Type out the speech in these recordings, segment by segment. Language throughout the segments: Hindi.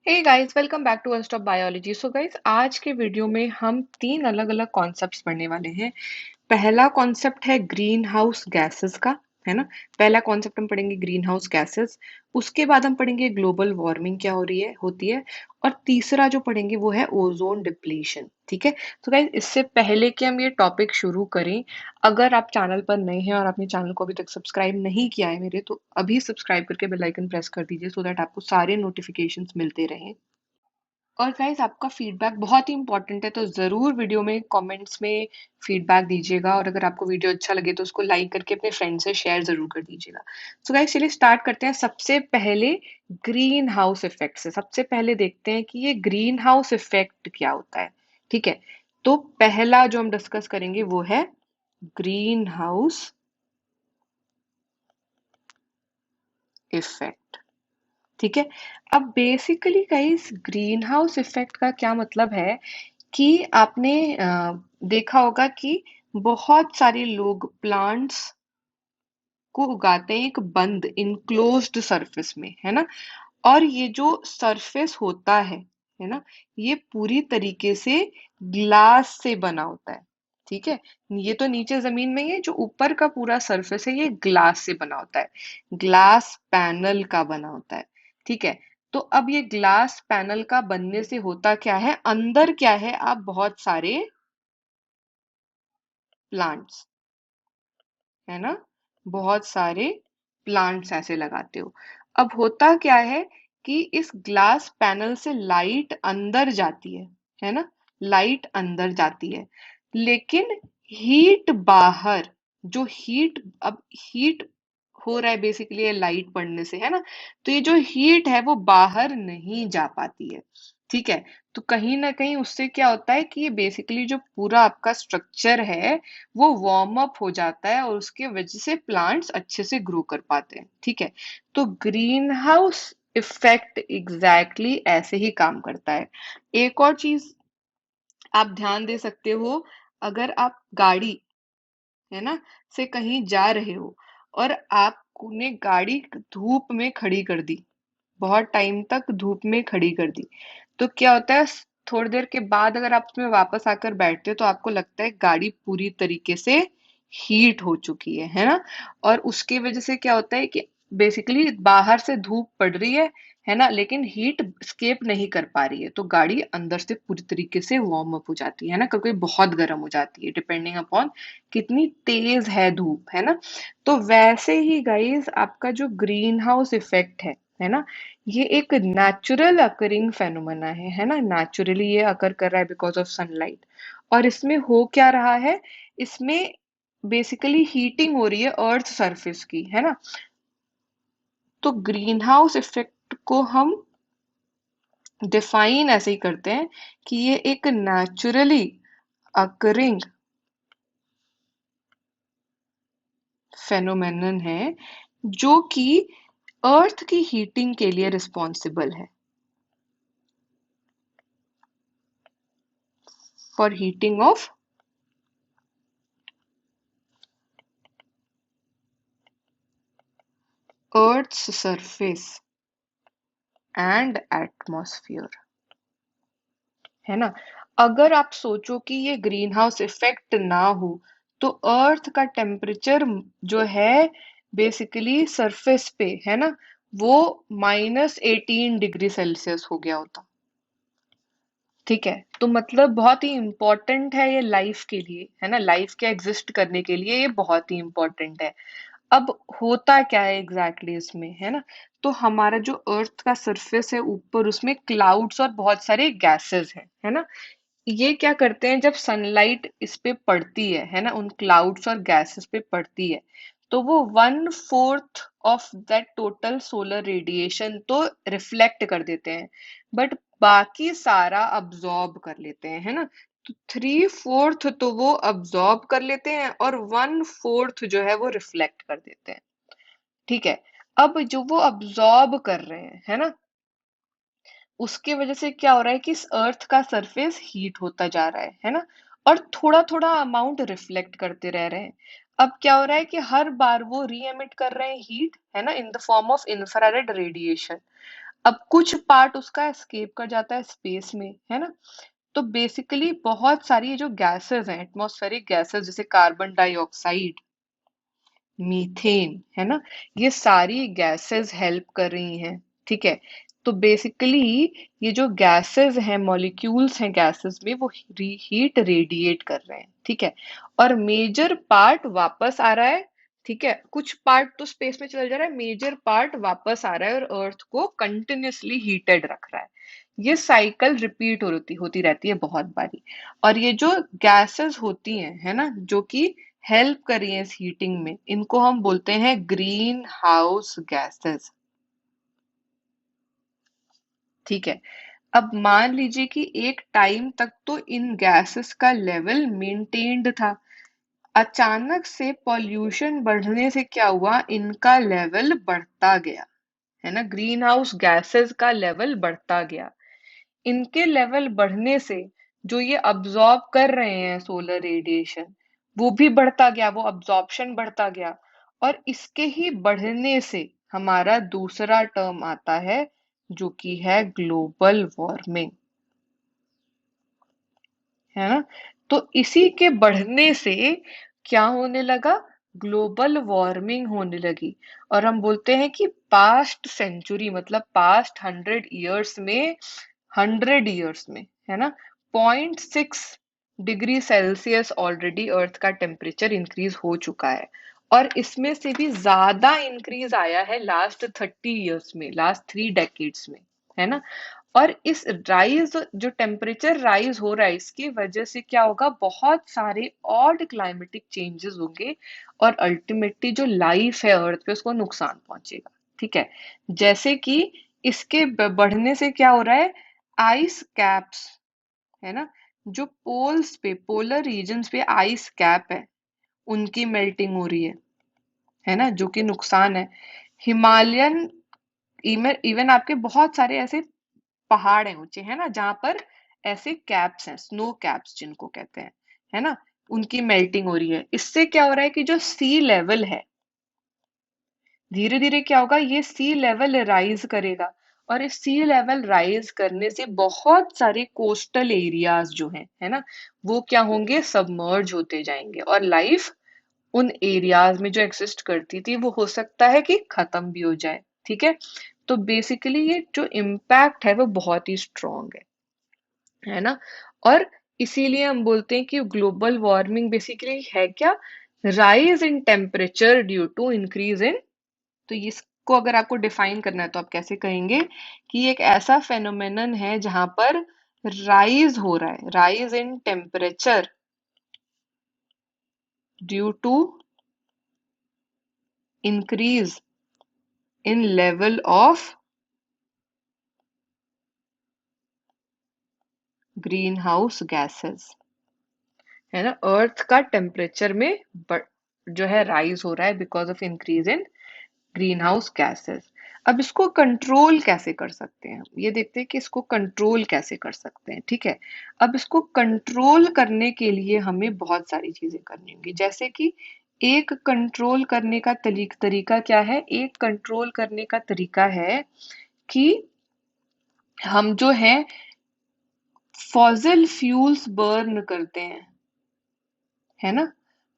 Hey guys, welcome back to one stop biology. So guys, आज के वीडियो में हम तीन अलग अलग कॉन्सेप्ट्स पढ़ने वाले हैं। पहला कॉन्सेप्ट है ग्रीन हाउस गैसेस का, है ना। पहला कॉन्सेप्ट हम पढ़ेंगे ग्रीन हाउस गैसेस। उसके बाद हम पढ़ेंगे ग्लोबल वार्मिंग क्या हो रही है होती है। और तीसरा जो पढ़ेंगे वो है ओजोन डिप्लीशन। ठीक है। तो गाइस, इससे पहले कि हम ये टॉपिक शुरू करें, अगर आप चैनल पर नए हैं और आपने चैनल को अभी तक सब्सक्राइब नहीं किया है मेरे, तो अभी सब्सक्राइब करके बेल आइकन प्रेस कर दीजिए सो दैट आपको सारे नोटिफिकेशंस मिलते रहें। और गाइस, आपका फीडबैक बहुत ही इंपॉर्टेंट है, तो ज़रूर वीडियो में कमेंट्स में फीडबैक दीजिएगा। और अगर आपको वीडियो अच्छा लगे तो उसको लाइक करके अपने फ्रेंड से शेयर ज़रूर कर दीजिएगा। सो गाइस, चलिए स्टार्ट करते हैं। सबसे पहले ग्रीन हाउस इफेक्ट से सबसे पहले देखते हैं कि ये ग्रीन हाउस इफेक्ट क्या होता है। ठीक है। तो पहला जो हम डिस्कस करेंगे वो है ग्रीन हाउस इफेक्ट। ठीक है। अब basically guys, green house effect का क्या मतलब है कि आपने देखा होगा कि बहुत सारे लोग प्लांट्स को उगाते हैं एक बंद इनक्लोज्ड सरफेस में, है ना। और ये जो सरफेस होता है ना, ये पूरी तरीके से ग्लास से बना होता है। ठीक है। ये तो नीचे जमीन में ही है, जो ऊपर का पूरा सरफेस है ये ग्लास से बना होता है, ग्लास पैनल का बना होता है। ठीक है। तो अब ये ग्लास पैनल का बनने से होता क्या है, अंदर क्या है, आप बहुत सारे प्लांट्स, है ना, बहुत सारे प्लांट्स ऐसे लगाते हो। अब होता क्या है कि इस ग्लास पैनल से लाइट अंदर जाती है ना, लाइट अंदर जाती है, लेकिन हीट बाहर, जो हीट, अब हीट हो रहा है बेसिकली ये लाइट पड़ने से, है ना। तो ये जो हीट है वो बाहर नहीं जा पाती है। ठीक है। तो कहीं ना कहीं उससे क्या होता है कि ये बेसिकली जो पूरा आपका स्ट्रक्चर है वो वार्म अप हो जाता है, और उसके वजह से प्लांट्स अच्छे से ग्रो कर पाते हैं। ठीक है। तो ग्रीन हाउस इफेक्ट एग्जैक्टली ऐसे ही काम करता है। एक और चीज आप ध्यान दे सकते हो, अगर आप गाड़ी, है ना, से कहीं जा रहे हो और आपने गाड़ी धूप में खड़ी कर दी, बहुत टाइम तक धूप में खड़ी कर दी, तो क्या होता है, थोड़ी देर के बाद अगर आप उसमें वापस आकर बैठते हो तो आपको लगता है गाड़ी पूरी तरीके से हीट हो चुकी है ना। और उसकी वजह से क्या होता है कि बेसिकली बाहर से धूप पड़ रही है ना, लेकिन हीट स्केप नहीं कर पा रही है, तो गाड़ी अंदर से पूरी तरीके से वार्म अप हो जाती है ना, कभी बहुत गर्म हो जाती है, डिपेंडिंग अपॉन कितनी तेज है धूप, है ना। तो वैसे ही गाइस, आपका जो ग्रीन हाउस इफेक्ट है ना, ये एक नेचुरल अकरिंग फेनोमेना है ना। नेचुरली ये अकर कर रहा है बिकॉज ऑफ सनलाइट। और इसमें हो क्या रहा है, इसमें बेसिकली हीटिंग हो रही है अर्थ सरफेस की, है ना। तो ग्रीन हाउस इफेक्ट को हम डिफाइन ऐसे ही करते हैं कि ये एक नेचुरली अकरिंग फेनोमेनन है, जो कि अर्थ की हीटिंग के लिए रिस्पॉन्सिबल है, for heating of Earth's surface and atmosphere, है ना। अगर आप सोचो कि ये ग्रीन हाउस इफेक्ट ना हो तो अर्थ का टेम्परेचर जो है बेसिकली सरफेस पे, है ना, वो -18 डिग्री सेल्सियस हो गया होता। ठीक है। तो मतलब बहुत ही इंपॉर्टेंट है ये लाइफ के लिए, है ना, लाइफ के एग्जिस्ट करने के लिए ये बहुत ही इंपॉर्टेंट है। अब होता क्या है एग्जैक्टली इसमें, है ना। तो हमारा जो अर्थ का सरफेस है ऊपर, उसमें क्लाउड्स और बहुत सारे गैसेस हैं, है ना। ये क्या करते हैं, जब सनलाइट इस पे पड़ती है ना, उन क्लाउड्स और गैसेस पे पड़ती है, तो वो 1/4 of that total solar radiation तो रिफ्लेक्ट कर देते हैं, बट बाकी सारा अब्जॉर्ब कर लेते हैं, है ना। तो 3/4 तो वो अब्जॉर्ब कर लेते हैं और 1/4 जो है वो रिफ्लेक्ट कर देते हैं। ठीक है। अब जो वो अब्जॉर्ब कर रहे हैं, है ना, उसके वजह से क्या हो रहा है कि इस अर्थ का सरफेस हीट होता जा रहा है ना। और थोड़ा थोड़ा अमाउंट रिफ्लेक्ट करते रह रहे हैं। अब क्या हो रहा है कि हर बार वो री एमिट कर रहे हैं हीट, है ना, in the form of infrared radiation. अब कुछ पार्ट उसका एस्केप कर जाता है स्पेस में, है ना। तो बेसिकली बहुत सारी ये जो गैसेस हैं, एटमॉस्फेरिक गैसेस, जैसे कार्बन डाइऑक्साइड, मीथेन, है ना, ये सारी गैसेस हेल्प कर रही हैं। ठीक है। तो बेसिकली ये जो गैसेस हैं, मॉलिक्यूल्स हैं गैसेस में, वो हीट रेडिएट कर रहे हैं। ठीक है। और मेजर पार्ट वापस आ रहा है। ठीक है। कुछ पार्ट तो स्पेस में चला जा रहा है, मेजर पार्ट वापस आ रहा है और अर्थ को कंटिन्यूअसली हीटेड रख रहा है। ये साइकिल रिपीट होती होती रहती है बहुत बारी। और ये जो गैसेस होती हैं, है ना, जो कि हेल्प कर रही है इस हीटिंग में, इनको हम बोलते हैं ग्रीन हाउस गैसेस। ठीक है। अब मान लीजिए कि एक टाइम तक तो इन गैसेस का लेवल मेंटेन्ड था। अचानक से पॉल्यूशन बढ़ने से क्या हुआ, इनका लेवल बढ़ता गया, है ना, ग्रीन हाउस गैसेस का लेवल बढ़ता गया। इनके लेवल बढ़ने से जो ये अब्जॉर्ब कर रहे हैं सोलर रेडिएशन, वो भी बढ़ता गया, वो अब्जॉर्प्शन बढ़ता गया। और इसके ही बढ़ने से हमारा दूसरा टर्म आता है, जो कि है ग्लोबल वार्मिंग, है ना। तो इसी के बढ़ने से क्या होने लगा, ग्लोबल वार्मिंग होने लगी। और हम बोलते हैं कि पास्ट सेंचुरी, मतलब पास्ट 100 ईयर्स में, 100 ईयर्स में, है ना, 0.6 डिग्री सेल्सियस ऑलरेडी अर्थ का टेम्परेचर इंक्रीज हो चुका है। और इसमें से भी ज्यादा इंक्रीज आया है लास्ट 30 ईयर्स में, लास्ट 3 डेकेड्स में, है ना। और इस राइज, जो टेम्परेचर राइज हो रहा है, इसकी वजह से क्या होगा, बहुत सारे और क्लाइमेटिक चेंजेस होंगे। और अल्टीमेटली जो लाइफ है अर्थ पे, उसको नुकसान पहुंचेगा। ठीक है। जैसे कि इसके बढ़ने से क्या हो रहा है, आइस कैप्स, है ना, जो पोल्स पे, पोलर रीजन्स पे आइस कैप है, उनकी मेल्टिंग हो रही है ना, जो कि नुकसान है। हिमालयन, इवन इवन आपके बहुत सारे ऐसे पहाड़ हैं ऊंचे, है ना, जहां पर ऐसे कैप्स हैं, स्नो कैप्स जिनको कहते हैं, है ना, उनकी मेल्टिंग हो रही है। इससे क्या हो रहा है कि जो सी लेवल है, धीरे धीरे क्या होगा, ये सी लेवल राइज करेगा। और इस सी लेवल राइज करने से बहुत सारे कोस्टल एरियाज जो हैं, है ना, वो क्या होंगे, सबमर्ज होते जाएंगे। और लाइफ उन एरियाज में जो एग्जिस्ट करती थी, वो हो सकता है कि खत्म भी हो जाए। ठीक है। तो बेसिकली ये जो इम्पैक्ट है वो बहुत ही स्ट्रांग है ना। और इसीलिए हम बोलते हैं कि ग्लोबल वार्मिंग बेसिकली है क्या, rise in temperature due to increase in. तो इसको अगर आपको डिफाइन करना है तो आप कैसे कहेंगे कि एक ऐसा फेनोमेनन है जहां पर राइज हो रहा है, rise in temperature due to increase in level of greenhouse gases, है ना। अर्थ का टेम्परेचर में जो है राइज हो रहा है because of increase in green house gases. अब इसको कंट्रोल कैसे कर सकते हैं, ये देखते हैं कि इसको कंट्रोल कैसे कर सकते हैं। ठीक है। अब इसको कंट्रोल करने के लिए हमें बहुत सारी चीजें करनी होंगी, जैसे कि एक कंट्रोल करने का तरीका क्या है, एक कंट्रोल करने का तरीका है कि हम जो है फॉसिल फ्यूल्स बर्न करते हैं, है ना।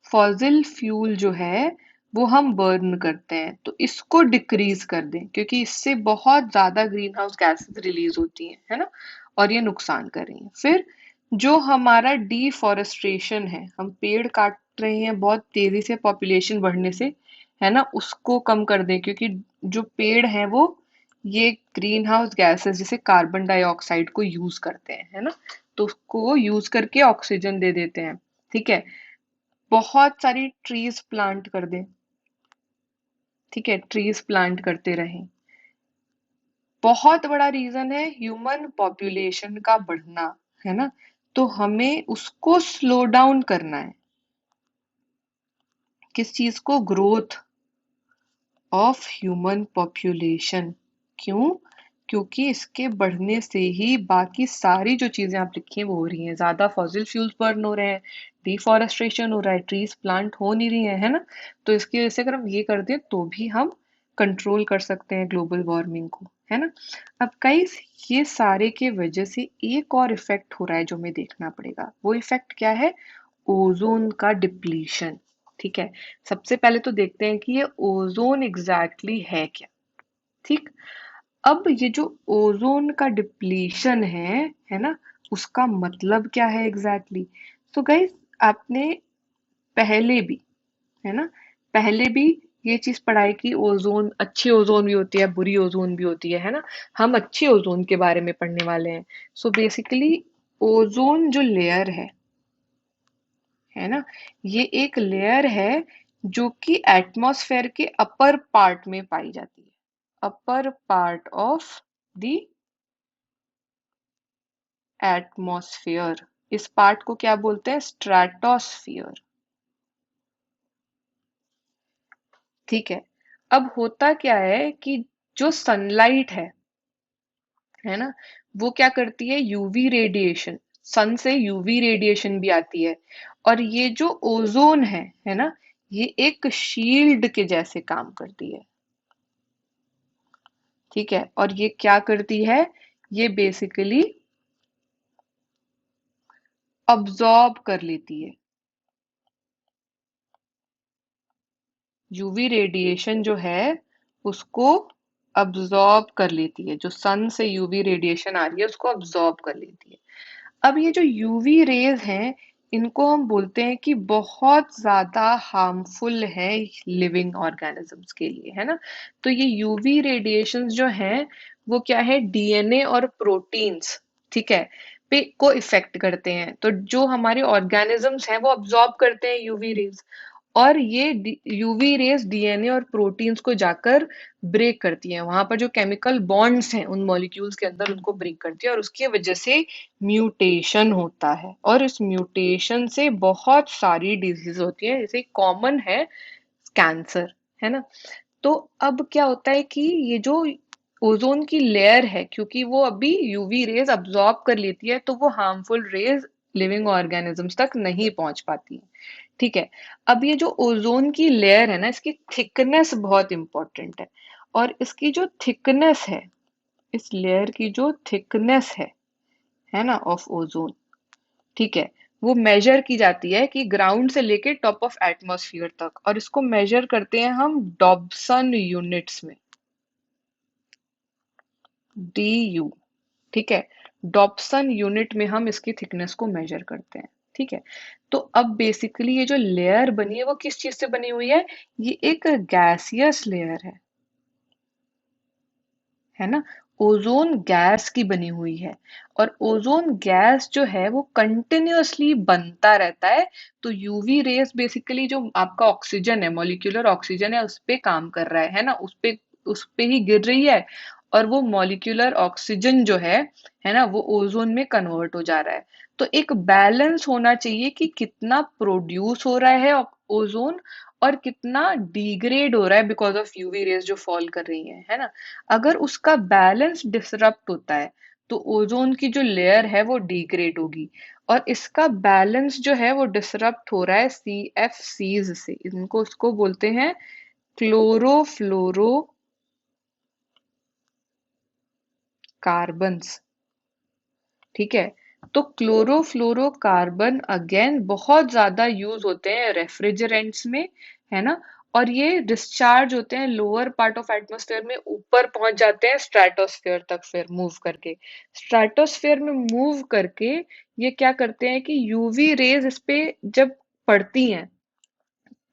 फॉसिल फ्यूल जो है वो हम बर्न करते हैं, तो इसको डिक्रीज कर दें, क्योंकि इससे बहुत ज्यादा ग्रीन हाउस गैसेस रिलीज होती हैं, है ना, और ये नुकसान कर रही हैं। फिर जो हमारा डिफॉरेस्टेशन है, हम पेड़ काट रहे हैं बहुत तेजी से पॉपुलेशन बढ़ने से, है ना, उसको कम कर दें, क्योंकि जो पेड़ हैं वो ये ग्रीन हाउस गैसेस जैसे कार्बन डाइऑक्साइड को यूज करते हैं, है ना, तो उसको यूज करके ऑक्सीजन दे देते हैं। ठीक है। बहुत सारी ट्रीज प्लांट कर दें। ठीक है, ट्रीज प्लांट करते रहें। बहुत बड़ा रीजन है ह्यूमन पॉपुलेशन का बढ़ना, है ना, तो हमें उसको स्लो डाउन करना है। किस चीज को, ग्रोथ ऑफ ह्यूमन पॉपुलेशन। क्यों, क्योंकि इसके बढ़ने से ही बाकी सारी जो चीजें आप लिखी हैं वो हो रही हैं, ज्यादा फॉसिल फ्यूल्स बर्न हो रहे हैं, डिफॉरेस्टेशन हो रहा है, ट्रीज प्लांट हो नहीं रही है ना। तो इसकी वजह से अगर हम ये कर दें तो भी हम कंट्रोल कर सकते हैं ग्लोबल वार्मिंग को, है ना। अब गाइस, ये सारे के वजह से एक और इफेक्ट हो रहा है जो हमें देखना पड़ेगा। वो इफेक्ट क्या है? ओजोन का डिप्लीशन। ठीक है, सबसे पहले तो देखते हैं कि ये ओजोन एग्जैक्टली है क्या। ठीक, अब ये जो ओजोन का डिप्लीशन है ना, उसका मतलब क्या है एग्जैक्टली? सो गाइस, आपने पहले भी, है ना, पहले भी ये चीज पढ़ाई की ओजोन, अच्छी ओजोन भी होती है, बुरी ओजोन भी होती है ना। हम अच्छी ओजोन के बारे में पढ़ने वाले हैं। सो बेसिकली ओजोन जो लेयर है ना, ये एक लेयर है जो कि एटमॉस्फेयर के अपर पार्ट में पाई जाती है। Upper part of the atmosphere. इस पार्ट को क्या बोलते हैं? स्ट्रेटोस्फियर। ठीक है, अब होता क्या है कि जो सनलाइट है ना, वो क्या करती है? यूवी रेडिएशन, सन से यूवी रेडिएशन भी आती है। और ये जो ओजोन है ना, ये एक शील्ड के जैसे काम करती है। ठीक है, और ये क्या करती है? ये बेसिकली अब्जॉर्ब कर लेती है। यूवी रेडिएशन जो है उसको अब्जॉर्ब कर लेती है। जो सन से यूवी रेडिएशन आ रही है उसको अब्जॉर्ब कर लेती है। अब ये जो यूवी रेज हैं, इनको हम बोलते हैं कि बहुत ज्यादा हार्मफुल है लिविंग ऑर्गेनिजम्स के लिए, है ना। तो ये यूवी रेडिएशंस जो हैं, वो क्या है? डीएनए और प्रोटीन्स, ठीक है, पे को इफेक्ट करते हैं। तो जो हमारे ऑर्गेनिजम्स हैं वो अब्जॉर्ब करते हैं यूवी रेज, और ये यूवी रेज डीएनए और प्रोटीन्स को जाकर ब्रेक करती हैं। वहां पर जो केमिकल बॉन्ड्स हैं उन मॉलिक्यूल्स के अंदर, उनको ब्रेक करती है, और उसकी वजह से म्यूटेशन होता है। और इस म्यूटेशन से बहुत सारी डिजीज होती है, जैसे कॉमन है कैंसर, है ना। तो अब क्या होता है कि ये जो ओजोन की लेयर है, क्योंकि वो अभी यूवी रेज अब्सॉर्ब कर लेती है, तो वो हार्मफुल रेज लिविंग ऑर्गेनिजम्स तक नहीं पहुंच पाती है। ठीक है, अब ये जो ओजोन की लेयर है ना, इसकी थिकनेस बहुत इंपॉर्टेंट है। और इसकी जो थिकनेस है, इस लेयर की जो थिकनेस है ना, ऑफ ओजोन, ठीक है, वो मेजर की जाती है कि ग्राउंड से लेके टॉप ऑफ एटमॉस्फेयर तक, और इसको मेजर करते हैं हम डॉब्सन यूनिट्स में, DU। ठीक है, डॉप्सन यूनिट में हम इसकी थिकनेस को मेजर करते हैं। ठीक है, तो अब बेसिकली ये जो लेयर बनी है वो किस चीज से बनी हुई है? ये एक गैसियस लेयर है ना। ओजोन गैस की बनी हुई है, और ओजोन गैस जो है वो कंटिन्यूअसली बनता रहता है। तो यूवी रेस बेसिकली जो आपका ऑक्सीजन है, मॉलिक्यूलर ऑक्सीजन है, उस पे काम कर रहा है ना, उस पे ही गिर रही है। और वो मॉलिक्यूलर ऑक्सीजन जो है ना, वो ओजोन में कन्वर्ट हो जा रहा है। तो एक बैलेंस होना चाहिए कि कितना प्रोड्यूस हो रहा है ओजोन, और कितना डिग्रेड हो रहा है बिकॉज ऑफ यूवी रेज जो फॉल कर रही है ना। अगर उसका बैलेंस डिसरप्ट होता है, तो ओजोन की जो लेयर है वो डिग्रेड होगी। और इसका बैलेंस जो है वो डिसरप्ट हो रहा है CFCs से। इनको उसको बोलते हैं क्लोरोफ्लोरो कार्बन्स। ठीक है, तो क्लोरोफ्लोरोकार्बन अगेन बहुत ज्यादा यूज होते हैं रेफ्रिजरेंट्स में, है ना। और ये डिस्चार्ज होते हैं लोअर पार्ट ऑफ एटमॉस्फेयर में, ऊपर पहुंच जाते हैं स्ट्रेटोस्फेयर तक, फिर मूव करके स्ट्रेटोस्फेयर में मूव करके ये क्या करते हैं कि यूवी रेज इस पे जब पड़ती हैं,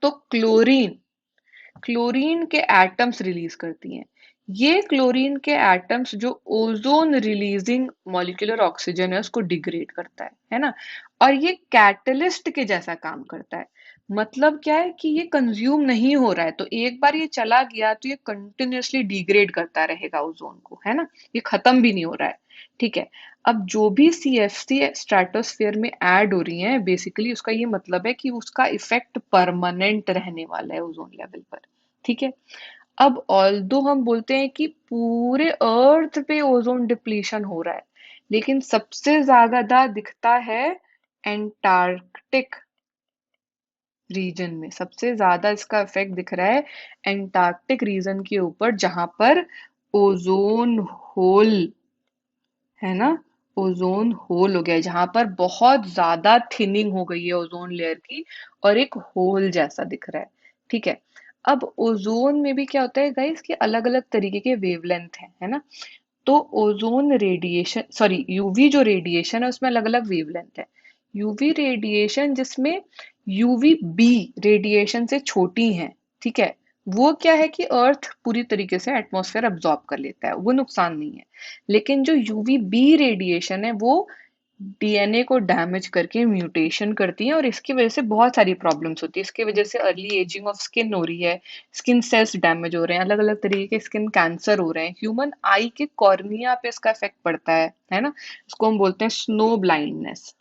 तो क्लोरीन के एटम्स रिलीज करती हैं। ये क्लोरीन के एटम्स जो ओजोन रिलीजिंग मॉलिक्यूलर ऑक्सीजन है उसको डिग्रेड करता है ना। और ये कैटलिस्ट के जैसा काम करता है। मतलब क्या है कि ये कंज्यूम नहीं हो रहा है, तो एक बार ये चला गया तो ये कंटिन्यूअसली डिग्रेड करता रहेगा ओजोन को, है ना। ये खत्म भी नहीं हो रहा है। ठीक है, अब जो भी CFC स्ट्रेटोस्फेयर में ऐड हो रही है, बेसिकली उसका ये मतलब है कि उसका इफेक्ट परमानेंट रहने वाला है ओजोन लेवल पर। ठीक है, अब ऑल्दो हम बोलते हैं कि पूरे अर्थ पे ओजोन डिप्लीशन हो रहा है, लेकिन सबसे ज्यादा दिखता है एंटार्कटिक रीजन में सबसे ज्यादा इसका इफेक्ट दिख रहा है एंटार्क्टिक रीजन के ऊपर, जहां पर ओजोन होल है ना, ओजोन होल हो गया है, जहां पर बहुत ज्यादा थिनिंग हो गई है ओजोन लेयर की और एक होल जैसा दिख रहा है। ठीक है। अब ओजोन में भी क्या होता है गाइस कि अलग अलग तरीके के वेवलेंथ है ना। तो ओजोन रेडिएशन, सॉरी यूवी जो रेडिएशन है उसमें अलग अलग वेवलेंथ है। यूवी रेडिएशन जिसमें यूवी बी रेडिएशन से छोटी है, ठीक है, वो क्या है कि अर्थ पूरी तरीके से एटमॉस्फेयर अब्जॉर्ब कर लेता है, वो नुकसान नहीं है। लेकिन जो यूवी बी रेडिएशन है वो डीएनए को डैमेज करके म्यूटेशन करती है और इसकी वजह से बहुत सारी प्रॉब्लम्स होती है। इसकी वजह से अर्ली एजिंग ऑफ स्किन हो रही है, स्किन सेल्स डैमेज हो रहे हैं, अलग अलग तरीके के स्किन कैंसर हो रहे हैं, ह्यूमन आई के कॉर्निया पे इसका इफेक्ट पड़ता है ना। इसको हम बोलते हैं स्नो ब्लाइंडनेस।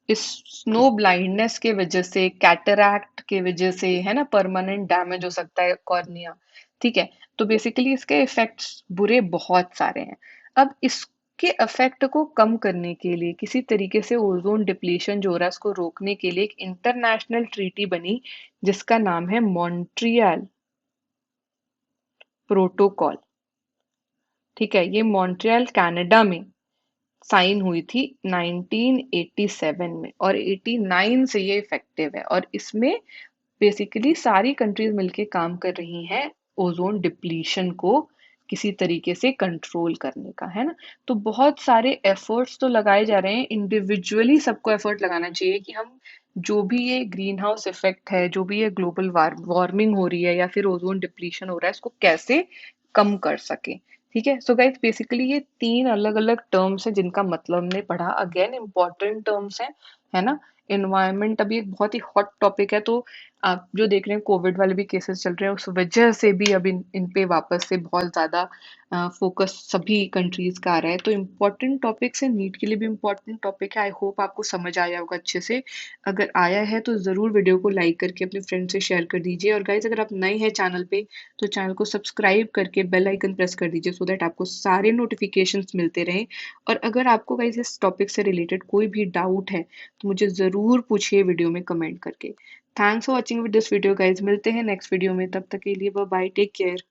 इस स्नो ब्लाइंडनेस के वजह से, कैटरैक्ट के वजह से है ना, परमानेंट डैमेज हो सकता है कॉर्निया। ठीक है। तो बेसिकली इसके इफेक्ट्स बुरे बहुत सारे हैं। अब इसके इफेक्ट को कम करने के लिए, किसी तरीके से ओजोन डिप्लीशन जो हो रहा है उसको रोकने के लिए एक इंटरनेशनल ट्रीटी बनी जिसका नाम है मॉन्ट्रियल प्रोटोकॉल। ठीक है। ये मॉन्ट्रियल कनाडा में साइन हुई थी 1987 में और 89 से ये इफेक्टिव है और इसमें बेसिकली सारी कंट्रीज मिलके काम कर रही हैं ओजोन डिप्लीशन को किसी तरीके से कंट्रोल करने का, है ना। तो बहुत सारे एफर्ट्स तो लगाए जा रहे हैं, इंडिविजुअली सबको एफर्ट लगाना चाहिए कि हम जो भी ये ग्रीन हाउस इफेक्ट है, जो भी ये ग्लोबल वार्मिंग हो रही है या फिर ओजोन डिप्लीशन हो रहा है, इसको कैसे कम कर सके। ठीक है। सो गाइस बेसिकली ये तीन अलग अलग टर्म्स हैं जिनका मतलब हमने पढ़ा, अगेन इंपॉर्टेंट टर्म्स हैं, है ना। इन्वायरमेंट अभी एक बहुत ही हॉट टॉपिक है, तो आप जो देख रहे हैं कोविड वाले भी केसेस चल रहे हैं, उस वजह से भी अब इन पे वापस से बहुत ज्यादा फोकस सभी कंट्रीज का आ रहा है। तो इम्पोर्टेंट टॉपिक्स है, नीट के लिए भी इम्पोर्टेंट टॉपिक है। आई होप आपको समझ आया होगा अच्छे से। अगर आया है तो जरूर वीडियो को लाइक करके अपने फ्रेंड से शेयर कर दीजिए, और गाइज अगर आप नए हैं चैनल पे तो चैनल को सब्सक्राइब करके बेल आइकन प्रेस कर दीजिए सो दैट आपको सारे नोटिफिकेशंस मिलते रहें। और अगर आपको गाइज इस टॉपिक से रिलेटेड कोई भी डाउट है तो मुझे जरूर पूछिए वीडियो में कमेंट करके। Thanks for watching with this video guys, मिलते हैं नेक्स्ट वीडियो में, तब तक के लिए बाय बाय, टेक केयर।